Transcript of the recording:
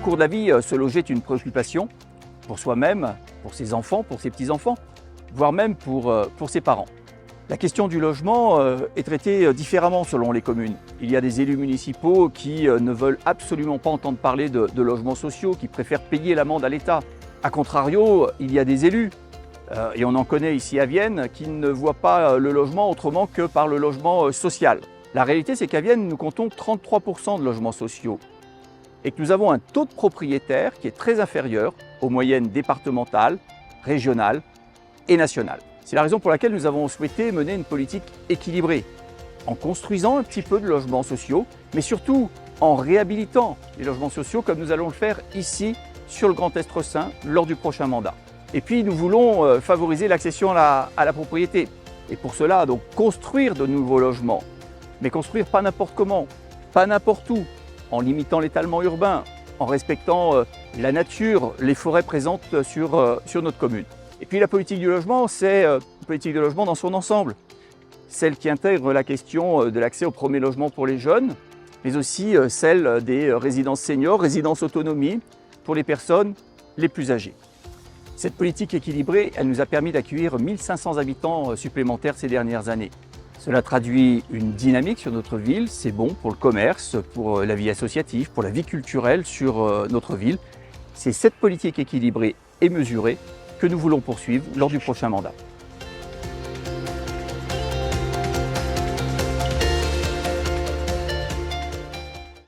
cours de la vie, se loger est une préoccupation pour soi-même, pour ses enfants, pour ses petits-enfants, voire même pour ses parents. La question du logement est traitée différemment selon les communes. Il y a des élus municipaux qui ne veulent absolument pas entendre parler de logements sociaux, qui préfèrent payer l'amende à l'État. A contrario, il y a des élus, et on en connaît ici à Vienne, qui ne voient pas le logement autrement que par le logement social. La réalité, c'est qu'à Vienne, nous comptons 33% de logements sociaux et que nous avons un taux de propriétaires qui est très inférieur aux moyennes départementales, régionales et nationales. C'est la raison pour laquelle nous avons souhaité mener une politique équilibrée, en construisant un petit peu de logements sociaux, mais surtout en réhabilitant les logements sociaux comme nous allons le faire ici sur le Grand Est Rossin lors du prochain mandat. Et puis nous voulons favoriser l'accession à la propriété. Et pour cela, donc construire de nouveaux logements, mais construire pas n'importe comment, pas n'importe où, en limitant l'étalement urbain, en respectant la nature, les forêts présentes sur notre commune. Et puis la politique du logement, c'est une politique de logement dans son ensemble. Celle qui intègre la question de l'accès au premier logement pour les jeunes, mais aussi celle des résidences seniors, résidences autonomie pour les personnes les plus âgées. Cette politique équilibrée, elle nous a permis d'accueillir 1500 habitants supplémentaires ces dernières années. Cela traduit une dynamique sur notre ville, c'est bon pour le commerce, pour la vie associative, pour la vie culturelle sur notre ville. C'est cette politique équilibrée et mesurée que nous voulons poursuivre lors du prochain mandat.